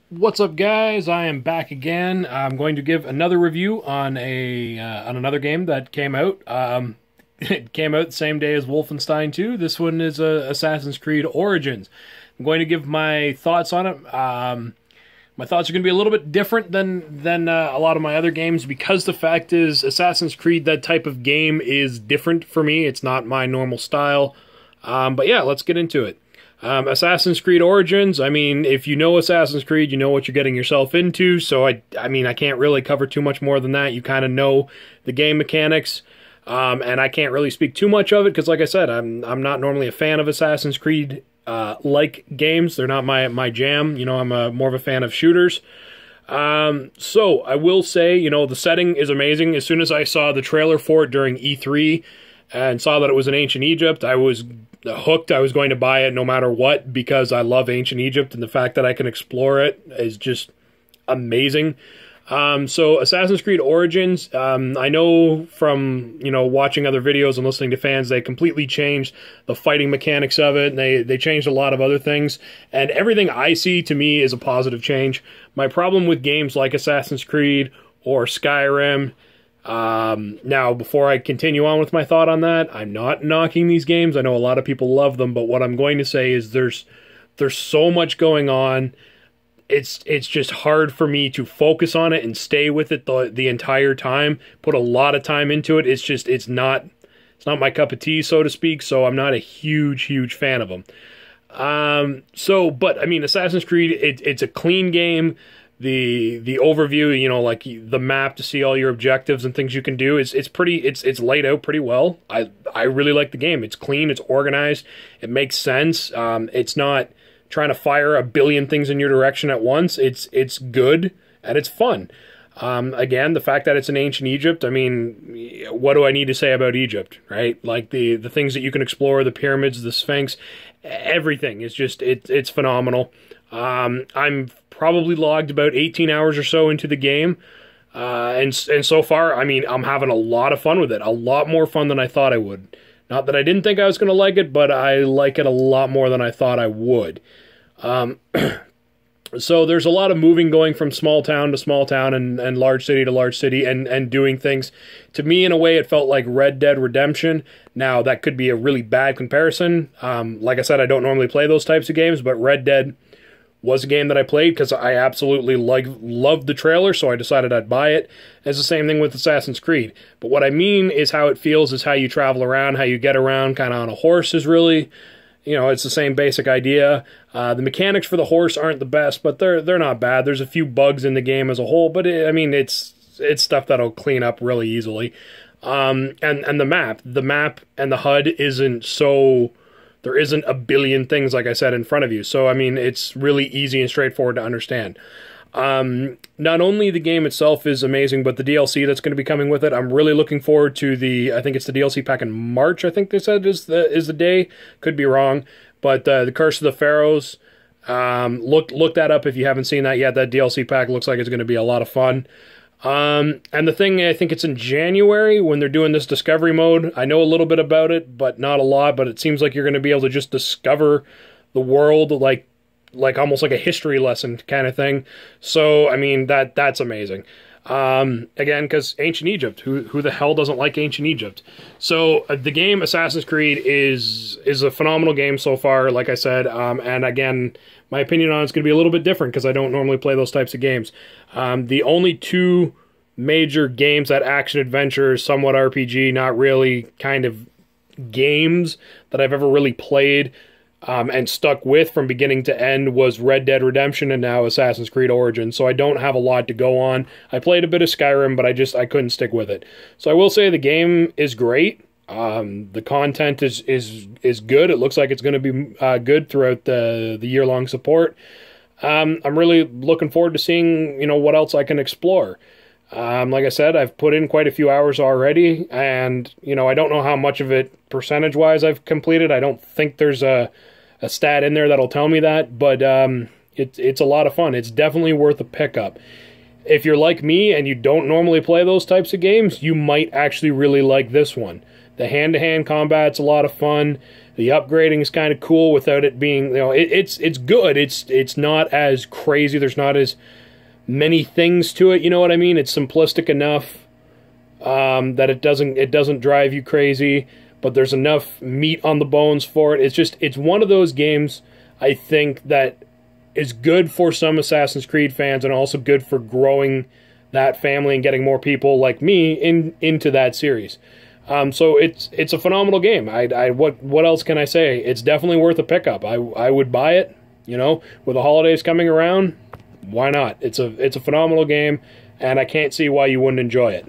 What's up, guys? I am back again. I'm going to give another review on another game that came out. It came out the same day as Wolfenstein 2. This one is Assassin's Creed Origins. I'm going to give my thoughts on it. My thoughts are going to be a little bit different than a lot of my other games, because the fact is Assassin's Creed, that type of game, is different for me. It's not my normal style. But yeah, let's get into it. Assassin's Creed Origins, I mean, if you know Assassin's Creed, you know what you're getting yourself into, so I mean, I can't really cover too much more than that. You kind of know the game mechanics, and I can't really speak too much of it, because like I said, I'm not normally a fan of Assassin's Creed like games. They're not my jam. You know, I'm more of a fan of shooters. So I will say, you know, the setting is amazing. As soon as I saw the trailer for it during E3 and saw that it was in ancient Egypt, I was hooked. I was going to buy it no matter what, because I love ancient Egypt, and the fact that I can explore it is just amazing. So Assassin's Creed Origins, I know from, you know, watching other videos and listening to fans, they completely changed the fighting mechanics of it, and they changed a lot of other things, and everything I see, to me, is a positive change. My problem with games like Assassin's Creed or Skyrim, now, before I continue on with my thought on that, I'm not knocking these games. I know a lot of people love them, but what I'm going to say is there's so much going on. It's just hard for me to focus on it and stay with it the entire time. Put a lot of time into it. It's not my cup of tea, so to speak. So I'm not a huge fan of them. But I mean, Assassin's Creed, it's a clean game. The overview, you know, like the map to see all your objectives and things you can do, it's laid out pretty well. I really like the game. It's clean, it's organized, it makes sense. It's not trying to fire a billion things in your direction at once. It's good and it's fun. Again, the fact that it's in ancient Egypt, I mean, what do I need to say about Egypt, right? Like the things that you can explore, the pyramids, the Sphinx, everything is just, it's phenomenal. I'm probably logged about 18 hours or so into the game, and so far, I mean, I'm having a lot of fun with it. A lot more fun than I thought I would. Not that I didn't think I was going to like it, but I like it a lot more than I thought I would. So there's a lot of moving, going from small town to small town and large city to large city, and doing things. To me, in a way, it felt like Red Dead Redemption. Now, that could be a really bad comparison. Like I said, I don't normally play those types of games, but Red Dead was a game that I played because I absolutely loved the trailer, so I decided I'd buy it. It's the same thing with Assassin's Creed. But what I mean is how it feels, is how you travel around, how you get around kind of on a horse is really, you know, it's the same basic idea. The mechanics for the horse aren't the best, but they're not bad. There's a few bugs in the game as a whole, but I mean, it's stuff that'll clean up really easily. And the map and the HUD isn't so... There isn't a billion things, like I said, in front of you. So, I mean, it's really easy and straightforward to understand. Not only the game itself is amazing, but the DLC that's going to be coming with it. I'm really looking forward to I think it's the DLC pack in March, I think they said is the day. Could be wrong. But the Curse of the Pharaohs, look that up if you haven't seen that yet. That DLC pack looks like it's going to be a lot of fun. And the thing, I think it's in January when they're doing this discovery mode. I know a little bit about it, but not a lot, but it seems like you're going to be able to just discover the world like almost like a history lesson kind of thing. So, I mean, that's amazing. Again, because ancient Egypt, who the hell doesn't like ancient Egypt? So, the game Assassin's Creed is a phenomenal game so far, like I said, and again, my opinion on it's going to be a little bit different because I don't normally play those types of games. The only two major games, that action-adventure, somewhat RPG, not really kind of games that I've ever really played and stuck with from beginning to end, was Red Dead Redemption and now Assassin's Creed Origins. So I don't have a lot to go on. I played a bit of Skyrim, but I couldn't stick with it. So I will say the game is great. The content is good. It looks like it's going to be good throughout the year-long support. I'm really looking forward to seeing, you know, what else I can explore. Like I said, I've put in quite a few hours already, and, you know, I don't know how much of it percentage-wise I've completed. I don't think there's a stat in there that'll tell me that, but it's a lot of fun. It's definitely worth a pickup. If you're like me and you don't normally play those types of games, you might actually really like this one. The hand-to-hand combat's a lot of fun. The upgrading is kind of cool without it being, it's good. It's not as crazy. There's not as many things to it. You know what I mean? It's simplistic enough that it doesn't drive you crazy, but there's enough meat on the bones for it. It's one of those games, I think, that is good for some Assassin's Creed fans and also good for growing that family and getting more people like me into that series. So it's a phenomenal game. What else can I say? It's definitely worth a pickup. I would buy it. With the holidays coming around, why not? It's a phenomenal game, and I can't see why you wouldn't enjoy it.